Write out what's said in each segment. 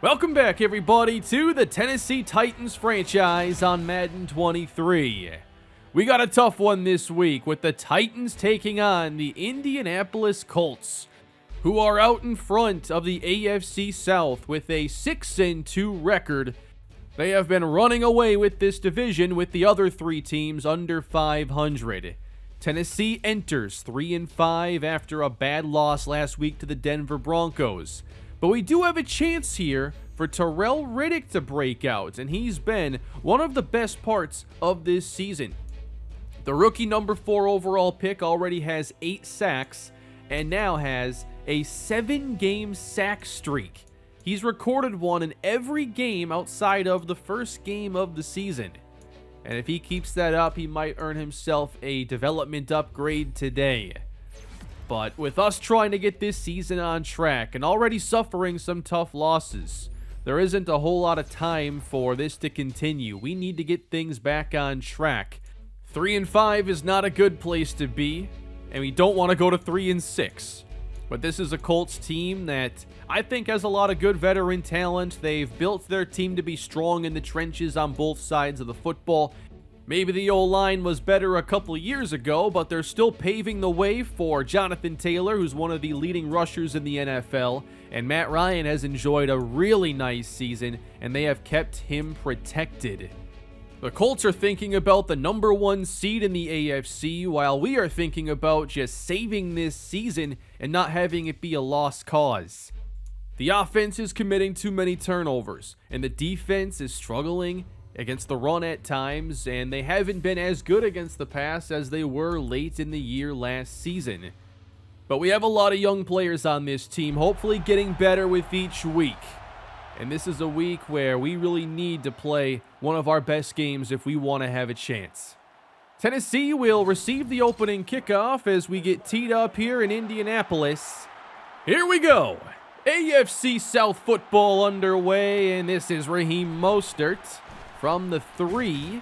Welcome back, everybody, to the Tennessee Titans franchise on Madden 23. We got a tough one this week with the Titans taking on the Indianapolis Colts, who are out in front of the AFC South with a 6-2 record. They have been running away with this division with the other three teams under 500. Tennessee enters 3-5 after a bad loss last week to the Denver Broncos. But we do have a chance here for Terrell Riddick to break out, and he's been one of the best parts of this season. The rookie number 4 overall pick already has 8 sacks and now has a 7-game sack streak. He's recorded one in every game outside of the first game of the season. And if he keeps that up, he might earn himself a development upgrade today. But with us trying to get this season on track and already suffering some tough losses, there isn't a whole lot of time for this to continue. We need to get things back on track. 3-5 is not a good place to be, and we don't want to go to 3-6. But this is a Colts team that I think has a lot of good veteran talent. They've built their team to be strong in the trenches on both sides of the football. Maybe the O-line was better a couple years ago, but they're still paving the way for Jonathan Taylor, who's one of the leading rushers in the NFL, and Matt Ryan has enjoyed a really nice season, and they have kept him protected. The Colts are thinking about the number 1 seed in the AFC, while we are thinking about just saving this season and not having it be a lost cause. The offense is committing too many turnovers, and the defense is struggling against the run at times, and they haven't been as good against the pass as they were late in the year last season. But we have a lot of young players on this team, hopefully getting better with each week. And this is a week where we really need to play one of our best games if we want to have a chance. Tennessee will receive the opening kickoff as we get teed up here in Indianapolis. Here we go. AFC South football underway, and this is Raheem Mostert from the 3,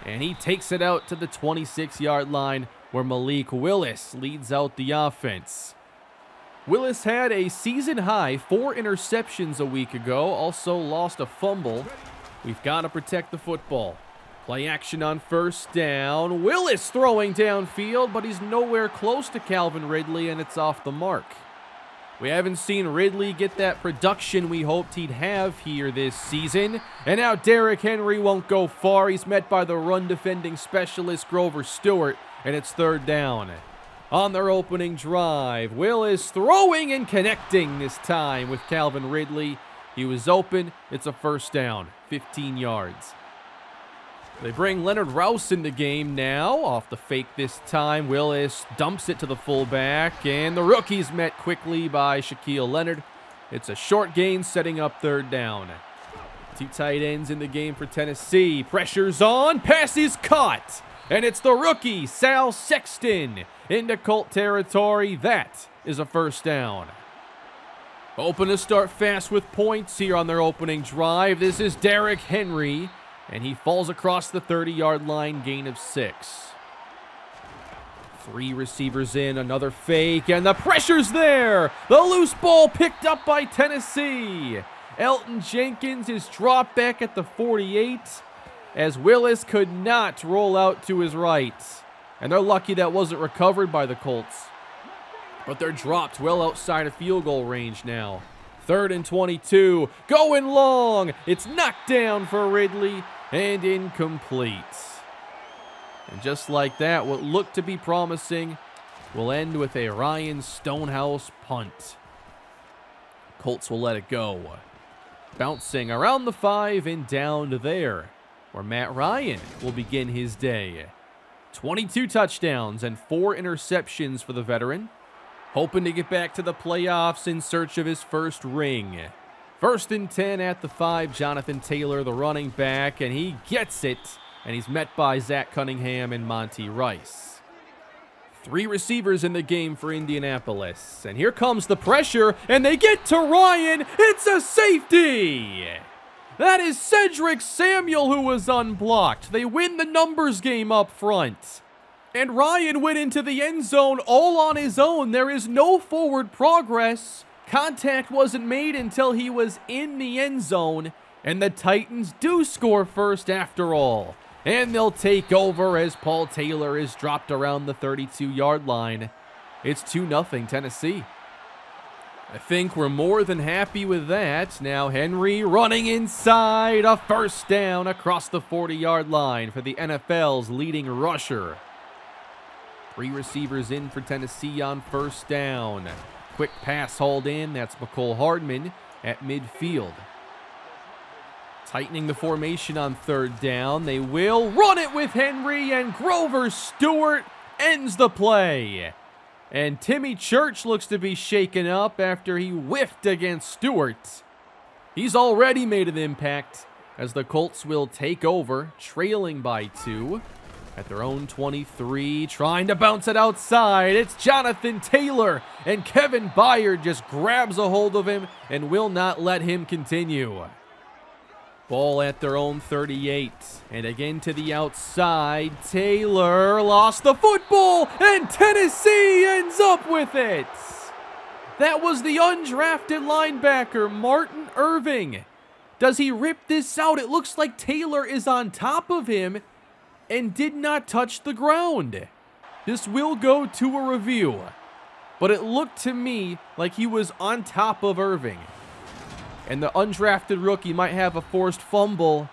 and he takes it out to the 26-yard line where Malik Willis leads out the offense. Willis had a season-high 4 interceptions a week ago, also lost a fumble. We've got to protect the football. Play action on first down. Willis throwing downfield, but he's nowhere close to Calvin Ridley, and it's off the mark. We haven't seen Ridley get that production we hoped he'd have here this season. And now Derrick Henry won't go far. He's met by the run-defending specialist Grover Stewart, and it's 3rd down. On their opening drive, Willis throwing and connecting this time with Calvin Ridley. He was open. It's a 1st down, 15 yards. They bring Leonard Rouse in the game now. Off the fake this time, Willis dumps it to the fullback, and the rookie's met quickly by Shaquille Leonard. It's a short gain, setting up 3rd down. 2 tight ends in the game for Tennessee. Pressure's on, pass is caught, and it's the rookie, Sal Sexton, into Colt territory. That is a 1st down. Hoping to start fast with points here on their opening drive. This is Derrick Henry, and he falls across the 30-yard line, gain of 6. 3 receivers in, another fake, and the pressure's there. The loose ball picked up by Tennessee. Elton Jenkins is dropped back at the 48 as Willis could not roll out to his right. And they're lucky that wasn't recovered by the Colts. But they're dropped well outside of field goal range now. 3rd and 22, going long. It's knocked down for Ridley and incomplete. And just like that, what looked to be promising will end with a Ryan Stonehouse punt. Colts will let it go. Bouncing around the 5 and down to there, where Matt Ryan will begin his day. 22 touchdowns and 4 interceptions for the veteran, hoping to get back to the playoffs in search of his first ring. 1st and 10 at the 5, Jonathan Taylor, the running back, and he gets it, and he's met by Zach Cunningham and Monty Rice. 3 receivers in the game for Indianapolis, and here comes the pressure, and they get to Ryan. It's a safety! That is Cedric Samuel who was unblocked. They win the numbers game up front. And Ryan went into the end zone all on his own. There is no forward progress. Contact wasn't made until he was in the end zone, and the Titans do score first after all. And they'll take over as Paul Taylor is dropped around the 32-yard line. It's 2-0 Tennessee. I think we're more than happy with that. Now Henry running inside, a first down across the 40-yard line for the NFL's leading rusher. 3 receivers in for Tennessee on first down. Quick pass hauled in, that's McCole Hardman at midfield. Tightening the formation on third down, they will run it with Henry, and Grover Stewart ends the play. And Timmy Church looks to be shaken up after he whiffed against Stewart. He's already made an impact as the Colts will take over, trailing by 2 at their own 23, trying to bounce it outside. It's Jonathan Taylor, and Kevin Byard just grabs a hold of him and will not let him continue. Ball at their own 38, and again to the outside. Taylor lost the football, and Tennessee ends up with it. That was the undrafted linebacker, Martin Irving. Does he rip this out? It looks like Taylor is on top of him and did not touch the ground. This will go to a review, but it looked to me like he was on top of Irving. And the undrafted rookie might have a forced fumble.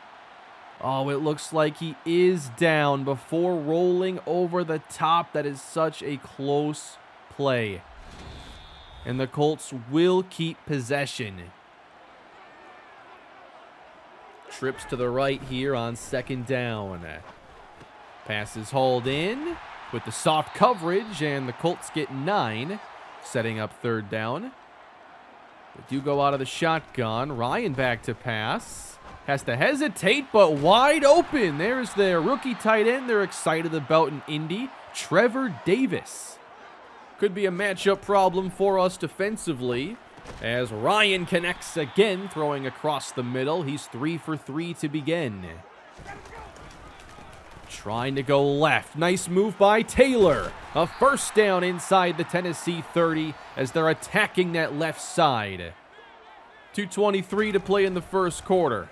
Oh, it looks like he is down before rolling over the top. That is such a close play. And the Colts will keep possession. Trips to the right here on second down. Passes hauled in with the soft coverage, and the Colts get 9, setting up third down. They do go out of the shotgun. Ryan back to pass. Has to hesitate, but wide open. There's their rookie tight end they're excited about in Indy, Trevor Davis. Could be a matchup problem for us defensively as Ryan connects again, throwing across the middle. He's 3 for 3 to begin. Trying to go left. Nice move by Taylor. A first down inside the Tennessee 30 as they're attacking that left side. 2:23 to play in the first quarter.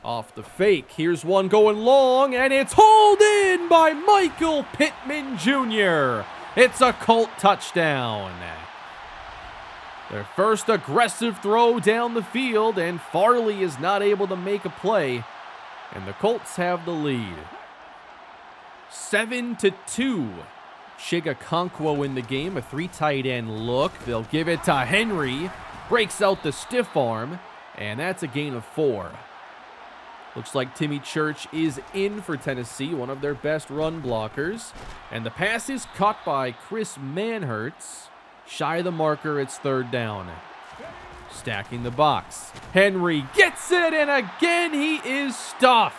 Off the fake. Here's one going long, and it's hauled in by Michael Pittman Jr. It's a Colt touchdown. Their first aggressive throw down the field, and Farley is not able to make a play, and the Colts have the lead. 7-2. Chigakonkwo in the game, a 3 tight end look. They'll give it to Henry. Breaks out the stiff arm, and that's a gain of 4. Looks like Timmy Church is in for Tennessee, one of their best run blockers. And the pass is caught by Chris Manhertz. Shy of the marker, it's third down. Stacking the box. Henry gets it, and again he is stuffed.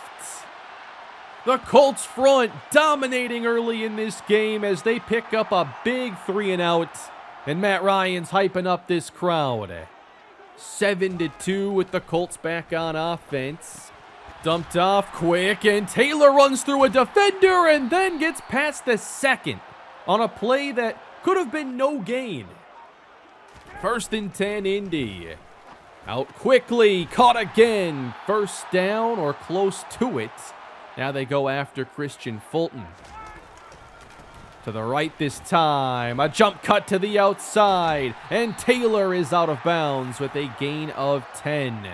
The Colts front dominating early in this game as they pick up a big 3-and-out. And Matt Ryan's hyping up this crowd. 7-2 with the Colts back on offense. Dumped off quick, and Taylor runs through a defender and then gets past the second on a play that could have been no gain. 1st and 10 Indy. Out quickly, caught again. First down or close to it. Now they go after Christian Fulton. To the right this time. A jump cut to the outside. And Taylor is out of bounds with a gain of 10.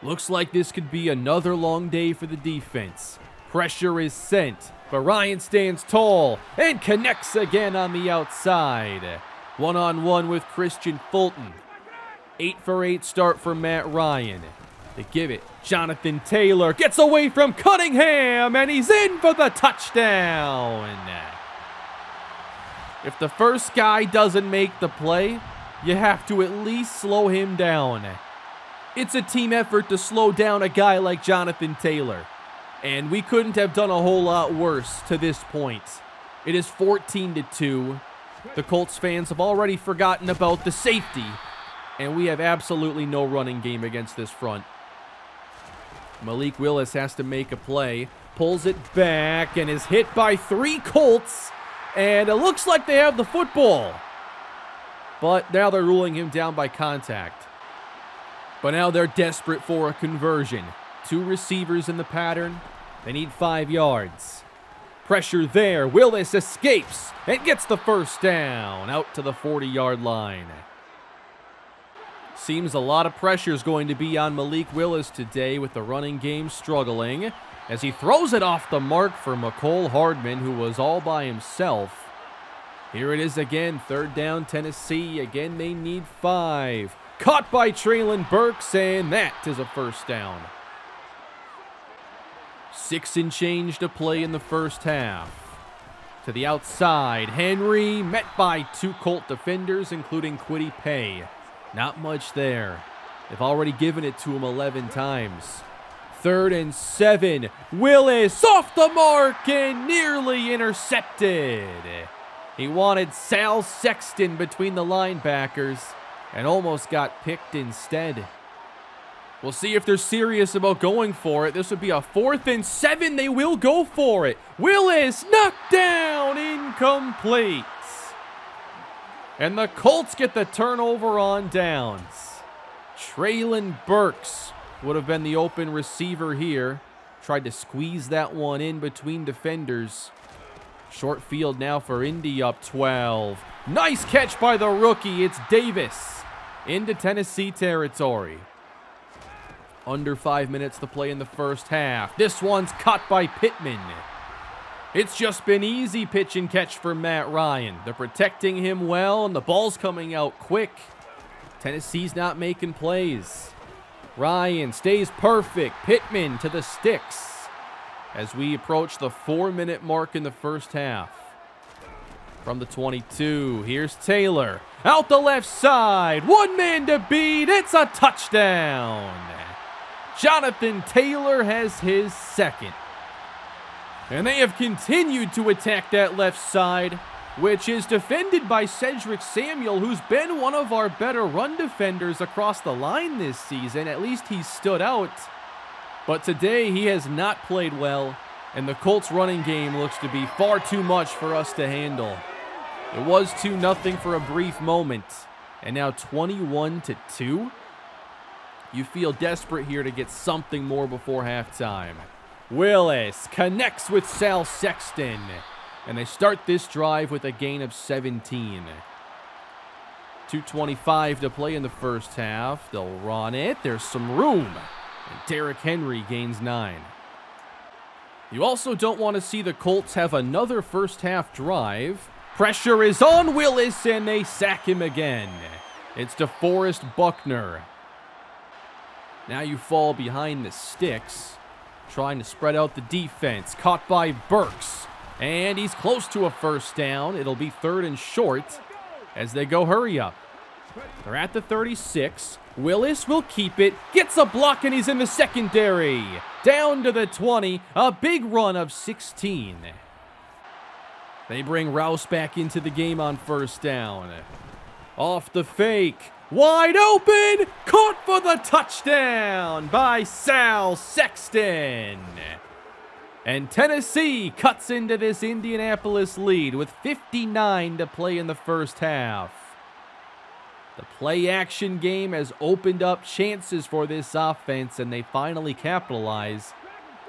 Looks like this could be another long day for the defense. Pressure is sent, but Ryan stands tall and connects again on the outside. One-on-one with Christian Fulton. 8 for 8 start for Matt Ryan. They give it. Jonathan Taylor gets away from Cunningham, and he's in for the touchdown. If the first guy doesn't make the play, you have to at least slow him down. It's a team effort to slow down a guy like Jonathan Taylor, and we couldn't have done a whole lot worse to this point. It is 14-2. The Colts fans have already forgotten about the safety, and we have absolutely no running game against this front. Malik Willis has to make a play, pulls it back, and is hit by 3 Colts, and it looks like they have the football. but now they're ruling him down by contact. But now they're desperate for a conversion. 2 receivers in the pattern. They need 5 yards. Pressure there. Willis escapes and gets the first down out to the 40-yard line. Seems a lot of pressure is going to be on Malik Willis today with the running game struggling as he throws it off the mark for McCole Hardman, who was all by himself. Here it is again, 3rd down Tennessee. Again, they need 5. Caught by Treylon Burks, and that is a first down. 6 and change to play in the first half. To the outside, Henry met by 2 Colt defenders, including Kwity Paye. Not much there. They've already given it to him 11 times. 3rd and 7. Willis off the mark and nearly intercepted. He wanted Sal Sexton between the linebackers and almost got picked instead. We'll see if they're serious about going for it. This would be a 4th and 7. They will go for it. Willis knocked down, incomplete. And the Colts get the turnover on downs. Treylon Burks would have been the open receiver here. Tried to squeeze that one in between defenders. Short field now for Indy, up 12. Nice catch by the rookie. It's Davis into Tennessee territory. Under 5 minutes to play in the first half. This one's caught by Pittman. It's just been easy pitch and catch for Matt Ryan. They're protecting him well, and the ball's coming out quick. Tennessee's not making plays. Ryan stays perfect. Pittman to the sticks as we approach the 4-minute mark in the first half. From the 22, here's Taylor. Out the left side. 1 man to beat. It's a touchdown. Jonathan Taylor has his 2nd. And they have continued to attack that left side, which is defended by Cedric Samuel, who's been one of our better run defenders across the line this season. At least he's stood out. But today he has not played well, and the Colts running game looks to be far too much for us to handle. It was 2-0 for a brief moment, and now 21-2. You feel desperate here to get something more before halftime. Willis connects with Sal Sexton, and they start this drive with a gain of 17. 2:25 to play in the first half. They'll run it. There's some room, and Derrick Henry gains 9. You also don't want to see the Colts have another first half drive. Pressure is on Willis, and they sack him again. It's DeForest Buckner. Now you fall behind the sticks, trying to spread out the defense. Caught by Burks, and he's close to a first down. It'll be 3rd and short as they go hurry up. They're at the 36. Willis will keep it, gets a block, and he's in the secondary. Down to the 20, a big run of 16. They bring Rouse back into the game on first down. Off the fake. Wide open, caught for the touchdown by Sal Sexton. And Tennessee cuts into this Indianapolis lead with 59 to play in the first half. The play-action game has opened up chances for this offense, and they finally capitalize.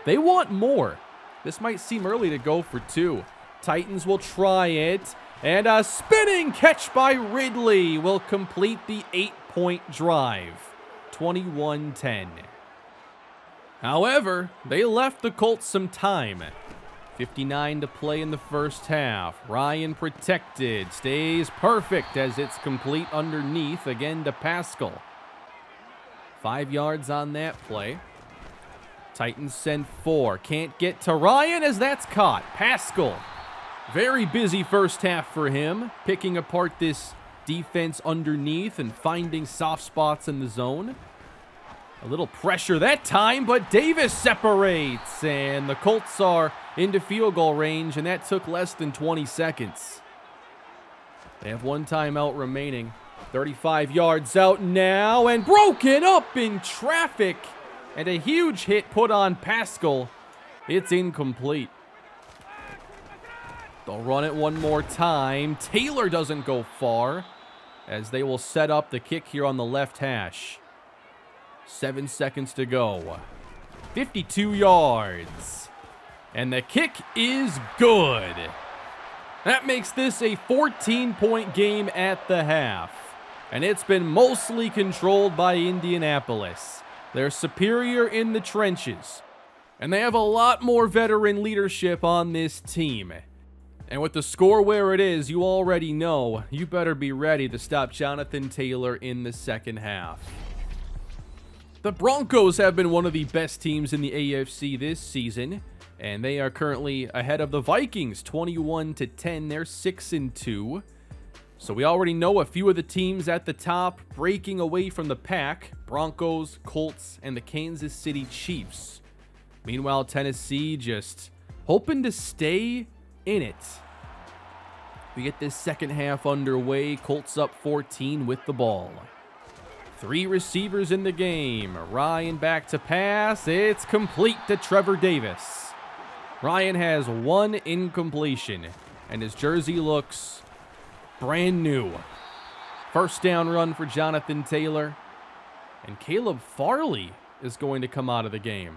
They want more. This might seem early to go for 2. Titans will try it. And a spinning catch by Ridley will complete the 8-point drive. 21-10. However, they left the Colts some time. 59 to play in the first half. Ryan protected. Stays perfect as it's complete underneath. Again to Pascal. 5 yards on that play. Titans send 4. Can't get to Ryan as that's caught. Pascal. Very busy first half for him, picking apart this defense underneath and finding soft spots in the zone. A little pressure that time, but Davis separates, and the Colts are into field goal range, and that took less than 20 seconds. They have 1 timeout remaining. 35 yards out now, and broken up in traffic, and a huge hit put on Pascal. It's incomplete. They'll run it one more time. Taylor doesn't go far. as they will set up the kick here on the left hash. 7 seconds to go. 52 yards. And the kick is good. That makes this a 14-point game at the half. And it's been mostly controlled by Indianapolis. They're superior in the trenches. And they have a lot more veteran leadership on this team. And with the score where it is, you already know you better be ready to stop Jonathan Taylor in the second half. The Broncos have been one of the best teams in the AFC this season, and they are currently ahead of the Vikings 21-10. They're 6-2. So we already know a few of the teams at the top breaking away from the pack: Broncos, Colts, and the Kansas City Chiefs. Meanwhile, Tennessee just hoping to stay in it. We get this second half underway. Colts up 14 with the ball. 3 receivers in the game. Ryan back to pass. It's complete to Trevor Davis. Ryan has 1 incompletion, and his jersey looks brand new. First down run for Jonathan Taylor. And Caleb Farley is going to come out of the game.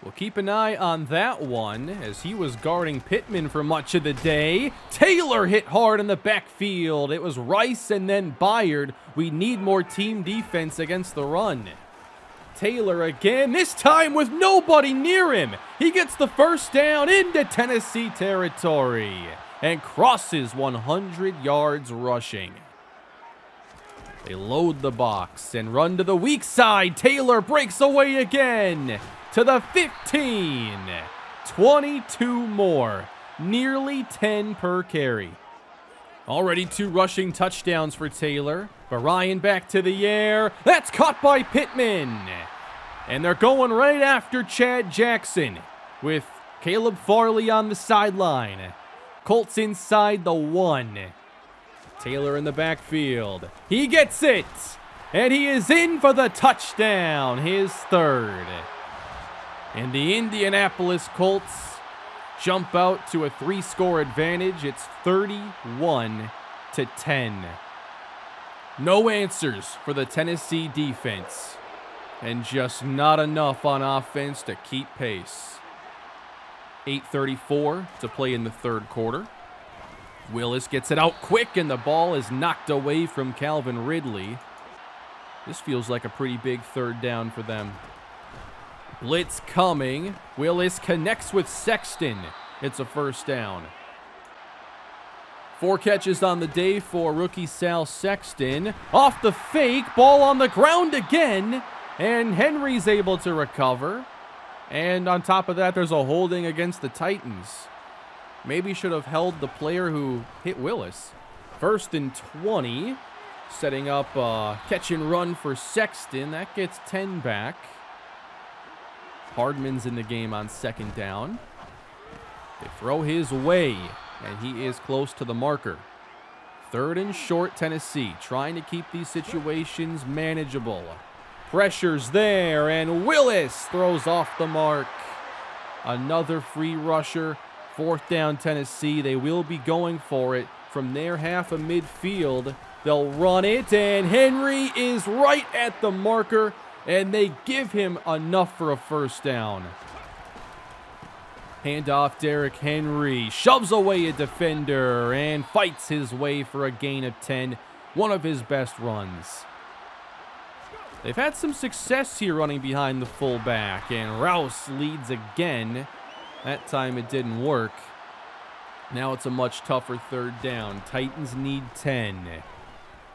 We'll keep an eye on that one as he was guarding Pittman for much of the day. Taylor hit hard in the backfield. It was Rice and then Byard. We need more team defense against the run. Taylor again, this time with nobody near him. He gets the first down into Tennessee territory and crosses 100 yards rushing. They load the box and run to the weak side. Taylor breaks away again to the 15. 22 more, nearly 10 per carry. Already 2 rushing touchdowns for Taylor. But Ryan back to the air. That's caught by Pittman. And they're going right after Chad Jackson with Caleb Farley on the sideline. Colts inside the 1. Taylor in the backfield. He gets it. And he is in for the touchdown, his 3rd. And the Indianapolis Colts jump out to a 3-score advantage. It's 31-10. No answers for the Tennessee defense, and just not enough on offense to keep pace. 8:34 to play in the 3rd quarter. Willis gets it out quick, and the ball is knocked away from Calvin Ridley. This feels like a pretty big 3rd down for them. Blitz coming. Willis connects with Sexton. It's a first down. 4 catches on the day for rookie Sal Sexton. Off the fake, ball on the ground again, and Henry's able to recover. And on top of that, there's a holding against the Titans. Maybe should have held the player who hit Willis. 1st and 20. Setting up a catch and run for Sexton. That gets 10 back. Hardman's in the game on 2nd down. They throw his way, and he is close to the marker. 3rd and short, Tennessee, trying to keep these situations manageable. Pressure's there, and Willis throws off the mark. Another free rusher. 4th down, Tennessee. They will be going for it from their half of midfield. They'll run it, and Henry is right at the marker, and they give him enough for a first down. Handoff, Derrick Henry shoves away a defender and fights his way for a gain of 10. One of his best runs. They've had some success here running behind the fullback, and Rouse leads again. That time it didn't work. Now it's a much tougher 3rd down. Titans need 10.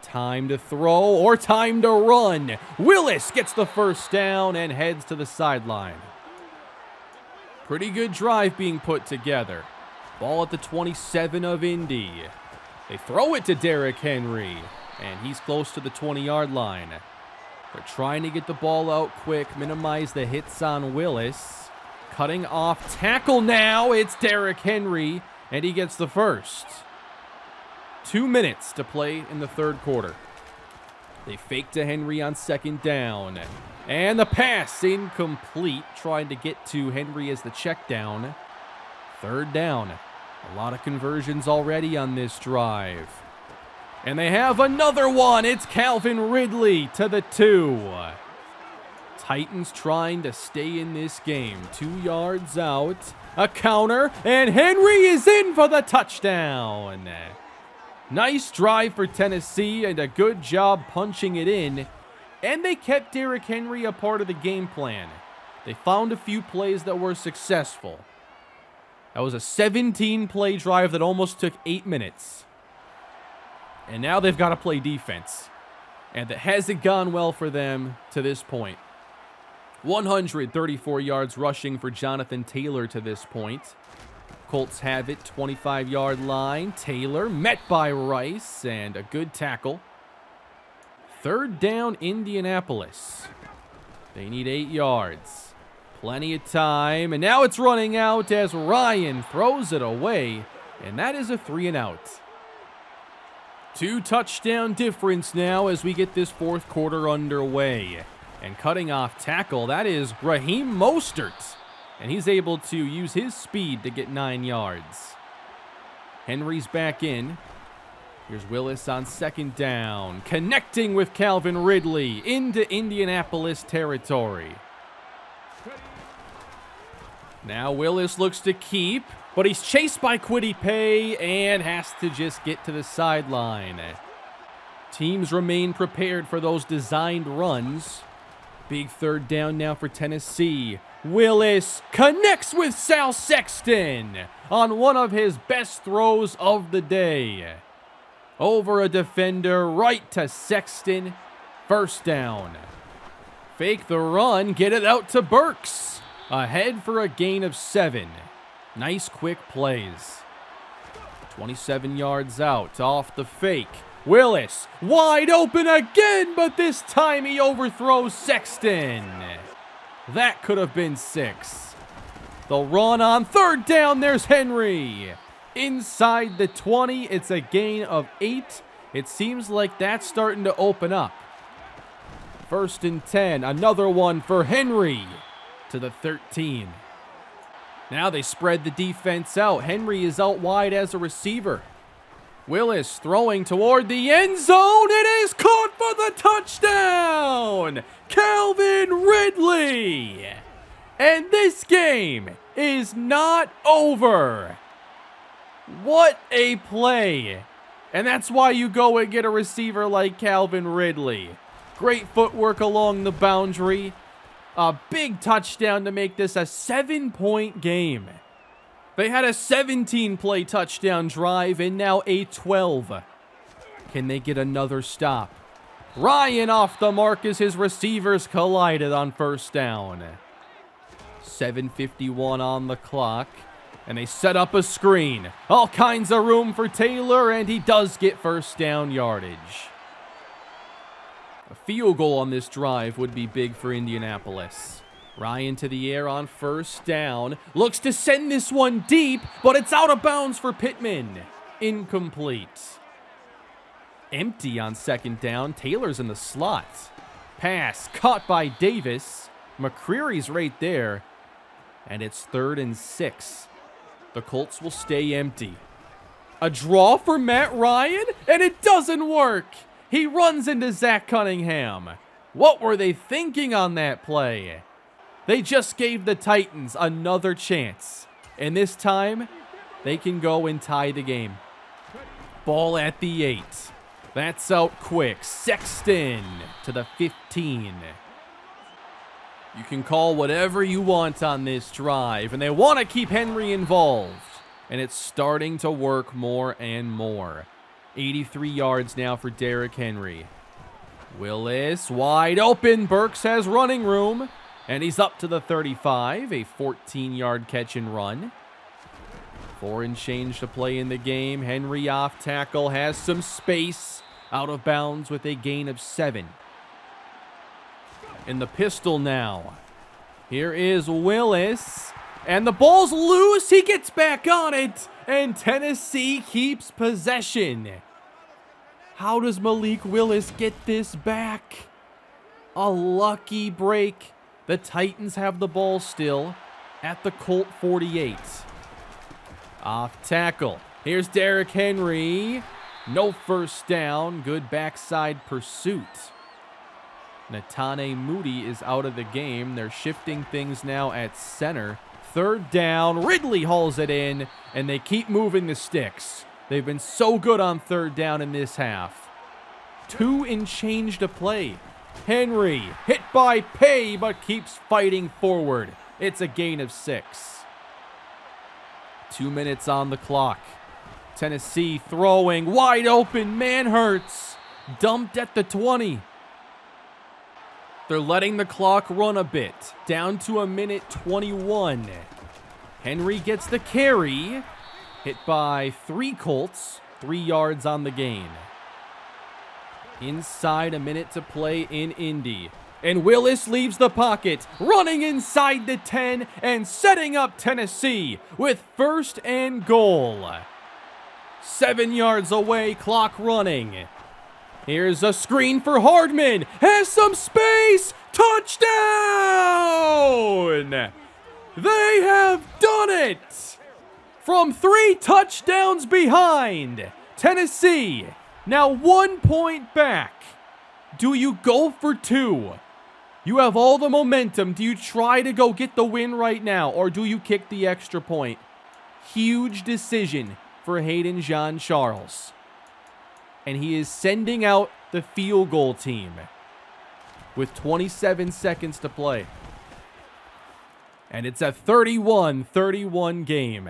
Time to throw or time to run. Willis gets the first down and heads to the sideline. Pretty good drive being put together. Ball at the 27 of Indy. They throw it to Derrick Henry, and he's close to the 20-yard line. They're trying to get the ball out quick, minimize the hits on Willis. Cutting off tackle now. It's Derrick Henry, and he gets the first. 2 minutes to play in the 3rd quarter. They fake to Henry on 2nd down. And the pass incomplete. Trying to get to Henry as the check down. 3rd down. A lot of conversions already on this drive. And they have another one. It's Calvin Ridley to the 2. Titans trying to stay in this game. 2 yards out. A counter, and Henry is in for the touchdown. Nice drive for Tennessee and a good job punching it in. And they kept Derrick Henry a part of the game plan. They found a few plays that were successful. That was a 17-play drive that almost took 8 minutes. And now they've got to play defense. And it hasn't gone well for them to this point. 134 yards rushing for Jonathan Taylor to this point. Colts have it, 25-yard line. Taylor met by Rice, and a good tackle. 3rd down, Indianapolis. They need 8 yards. Plenty of time, and now it's running out as Ryan throws it away, and that is a 3-and-out. 2 touchdown difference now as we get this 4th quarter underway. And cutting off tackle, that is Raheem Mostert. And he's able to use his speed to get 9 yards. Henry's back in. Here's Willis on 2nd down. Connecting with Calvin Ridley into Indianapolis territory. Now Willis looks to keep, but he's chased by Kwity Paye and has to just get to the sideline. Teams remain prepared for those designed runs. Big 3rd down now for Tennessee. Willis connects with Sal Sexton on one of his best throws of the day. Over a defender, right to Sexton. 1st down. Fake the run, get it out to Burks. Ahead for a gain of 7. Nice quick plays. 27 yards out, off the fake. Willis, wide open again, but this time he overthrows Sexton. That could have been 6. They'll run on 3rd down, there's Henry. Inside the 20, it's a gain of 8. It seems like that's starting to open up. 1st and 10, another one for Henry to the 13. Now they spread the defense out. Henry is out wide as a receiver. Willis throwing toward the end zone. It is caught for the touchdown. Calvin Ridley. And this game is not over. What a play. And that's why you go and get a receiver like Calvin Ridley. Great footwork along the boundary. A big touchdown to make this a 7-point game. They had a 17-play touchdown drive and now a 12. Can they get another stop? Ryan off the mark as his receivers collided on 1st down. 7:51 on the clock. And they set up a screen. All kinds of room for Taylor, and he does get 1st down yardage. A field goal on this drive would be big for Indianapolis. Ryan to the air on 1st down. Looks to send this one deep, but it's out of bounds for Pittman. Incomplete. Empty on 2nd down. Taylor's in the slot. Pass caught by Davis. McCreary's right there. And it's 3rd and 6. The Colts will stay empty. A draw for Matt Ryan, and it doesn't work. He runs into Zach Cunningham. What were they thinking on that play? They just gave the Titans another chance. And this time, they can go and tie the game. Ball at the 8. That's out quick. Sexton to the 15. You can call whatever you want on this drive, and they want to keep Henry involved. And it's starting to work more and more. 83 yards now for Derrick Henry. Willis wide open. Burks has running room. And he's up to the 35. A 14-yard catch and run. 4 and change to play in the game. Henry off tackle has some space. Out of bounds with a gain of 7. In the pistol now. Here is Willis. And the ball's loose. He gets back on it. And Tennessee keeps possession. How does Malik Willis get this back? A lucky break. The Titans have the ball still at the Colt 48. Off tackle. Here's Derrick Henry. No first down. Good backside pursuit. Netane Moody is out of the game. They're shifting things now at center. Third down. Ridley hauls it in, and they keep moving the sticks. They've been so good on third down in this half. 2 and change to play. Henry hit by Pay, but keeps fighting forward. It's a gain of 6. 2 minutes on the clock. Tennessee throwing wide open. Manhurts dumped at the 20. They're letting the clock run a bit. Down to 1:21. Henry gets the carry. Hit by 3 Colts. 3 yards on the gain. Inside, a minute to play in Indy. And Willis leaves the pocket, running inside the 10 and setting up Tennessee with first and goal. 7 yards away, clock running. Here's a screen for Hardman. Has some space. Touchdown! They have done it! From 3 touchdowns behind, Tennessee now 1 point back. Do you go for 2? You have all the momentum. Do you try to go get the win right now, or do you kick the extra point? Huge decision for Hayden Jean-Charles. And he is sending out the field goal team with 27 seconds to play. And it's a 31-31 game.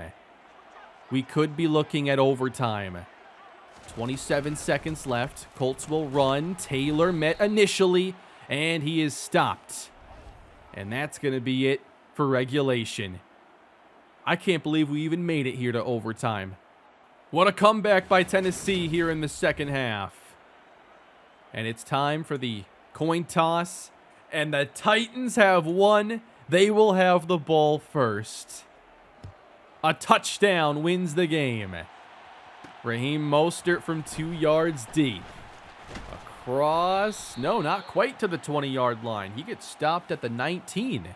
We could be looking at overtime. 27 seconds left. Colts will run. Taylor met initially, and he is stopped. And that's going to be it for regulation. I can't believe we even made it here to overtime. What a comeback by Tennessee here in the second half. And it's time for the coin toss. And the Titans have won. They will have the ball first. A touchdown wins the game. Raheem Mostert from 2 yards deep. Across. No, not quite to the 20-yard line. He gets stopped at the 19.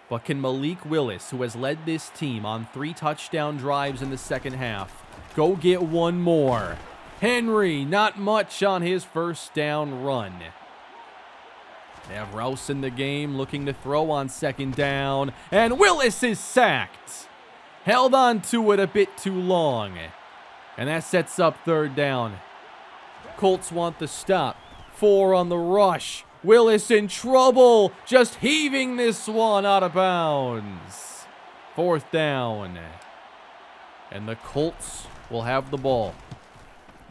But can Malik Willis, who has led this team on 3 touchdown drives in the second half, go get one more? Henry, not much on his first down run. They have Rouse in the game, looking to throw on second down, and Willis is sacked. Held on to it a bit too long, and that sets up third down. Colts want the stop. 4 on the rush. Willis in trouble, just heaving this one out of bounds. Fourth down. And the Colts will have the ball.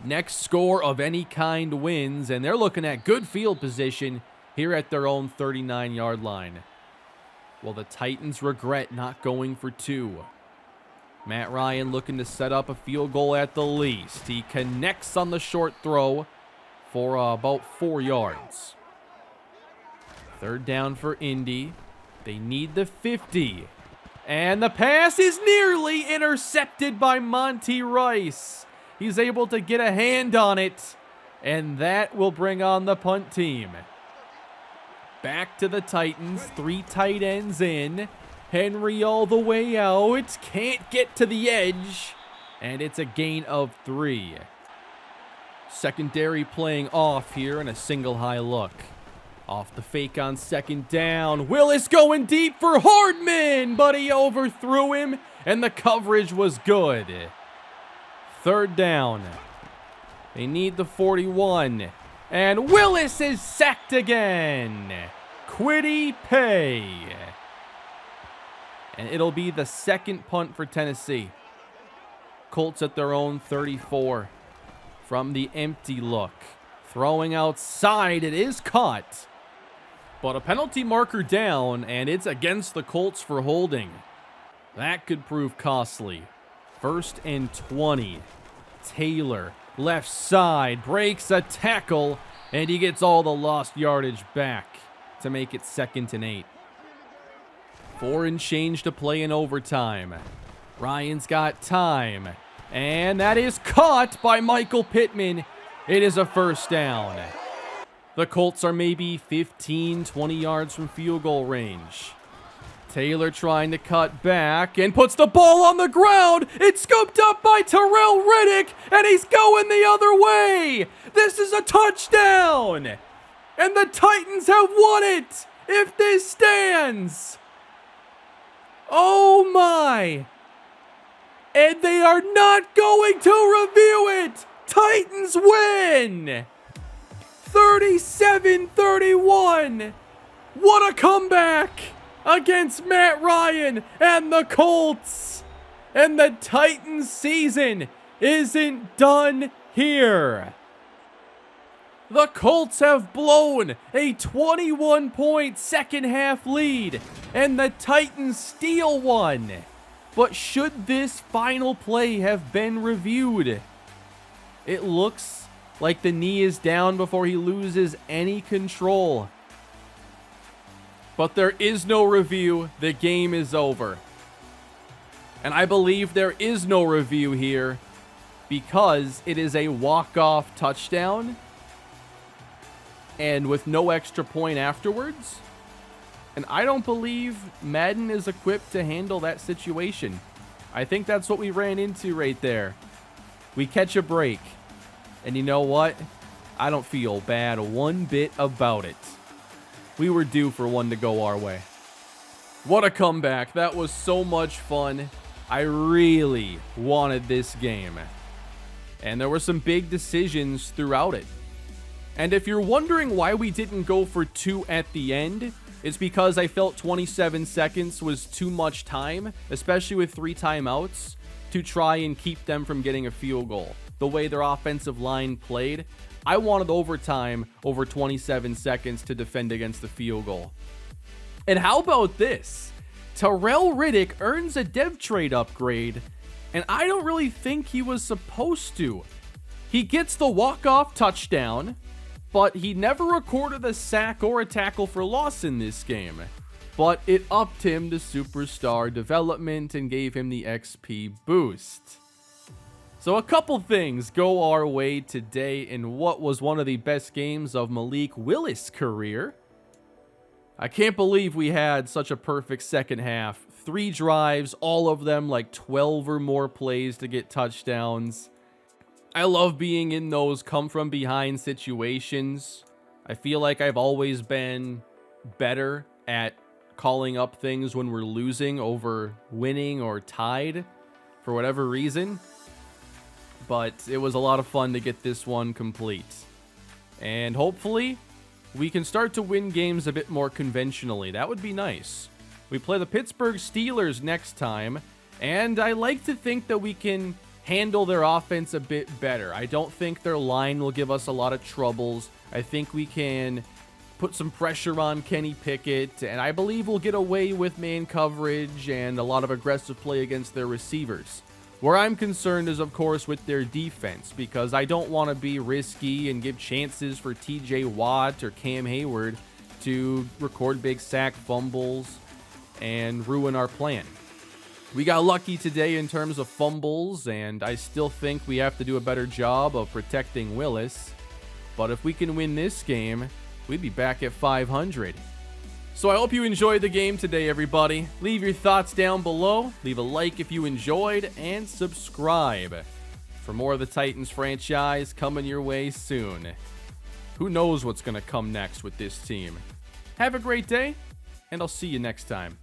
Next score of any kind wins, and they're looking at good field position here at their own 39-yard line. Well, the Titans regret not going for 2. Matt Ryan looking to set up a field goal at the least. He connects on the short throw for about 4 yards. Third down for Indy. They need the 50. And the pass is nearly intercepted by Monty Rice. He's able to get a hand on it, and that will bring on the punt team. Back to the Titans. 3 tight ends in. Henry all the way out. Can't get to the edge. And it's a gain of 3. Secondary playing off here in a single high look. Off the fake on second down. Willis going deep for Hardman, but he overthrew him, and the coverage was good. Third down. They need the 41. And Willis is sacked again. Kwity Paye. And it'll be the second punt for Tennessee. Colts at their own 34. From the empty look. Throwing outside. It is caught. But a penalty marker down, and it's against the Colts for holding. That could prove costly. First and 20. Taylor, left side, breaks a tackle, and he gets all the lost yardage back to make it 2nd and 8. 4 and change to play in overtime. Ryan's got time, and that is caught by Michael Pittman. It is a first down. The Colts are maybe 15, 20 yards from field goal range. Taylor trying to cut back and puts the ball on the ground. It's scooped up by Terrell Riddick, and he's going the other way. This is a touchdown, and the Titans have won it if this stands. Oh my. And they are not going to review it. Titans win. 37-31. What a comeback against Matt Ryan and the Colts. And the Titans season isn't done here. The Colts have blown a 21-point second half lead, and the Titans steal one. But should this final play have been reviewed? It looks like the knee is down before he loses any control. But there is no review. The game is over. And I believe there is no review here because it is a walk-off touchdown and with no extra point afterwards. And I don't believe Madden is equipped to handle that situation. I think that's what we ran into right there. We catch a break. And you know what? I don't feel bad one bit about it. We were due for one to go our way. What a comeback. That was so much fun. I really wanted this game. And there were some big decisions throughout it. And if you're wondering why we didn't go for 2 at the end, it's because I felt 27 seconds was too much time, especially with 3 timeouts, to try and keep them from getting a field goal. The way their offensive line played, I wanted overtime over 27 seconds to defend against the field goal. And how about this? Terrell Riddick earns a dev trade upgrade, and I don't really think he was supposed to. He gets the walk-off touchdown, but he never recorded a sack or a tackle for loss in this game. But it upped him to superstar development and gave him the XP boost. So a couple things go our way today in what was one of the best games of Malik Willis' career. I can't believe we had such a perfect second half. 3 drives, all of them like 12 or more plays to get touchdowns. I love being in those come from behind situations. I feel like I've always been better at calling up things when we're losing over winning or tied for whatever reason. But it was a lot of fun to get this one complete. And hopefully we can start to win games a bit more conventionally. That would be nice. We play the Pittsburgh Steelers next time, and I like to think that we can handle their offense a bit better. I don't think their line will give us a lot of troubles. I think we can put some pressure on Kenny Pickett, and I believe we'll get away with man coverage and a lot of aggressive play against their receivers. Where I'm concerned is, of course, with their defense, because I don't want to be risky and give chances for TJ Watt or Cam Hayward to record big sack fumbles and ruin our plan. We got lucky today in terms of fumbles, and I still think we have to do a better job of protecting Willis. But if we can win this game, we'd be back at 500. So I hope you enjoyed the game today, everybody. Leave your thoughts down below. Leave a like if you enjoyed, and subscribe for more of the Titans franchise coming your way soon. Who knows what's going to come next with this team. Have a great day, and I'll see you next time.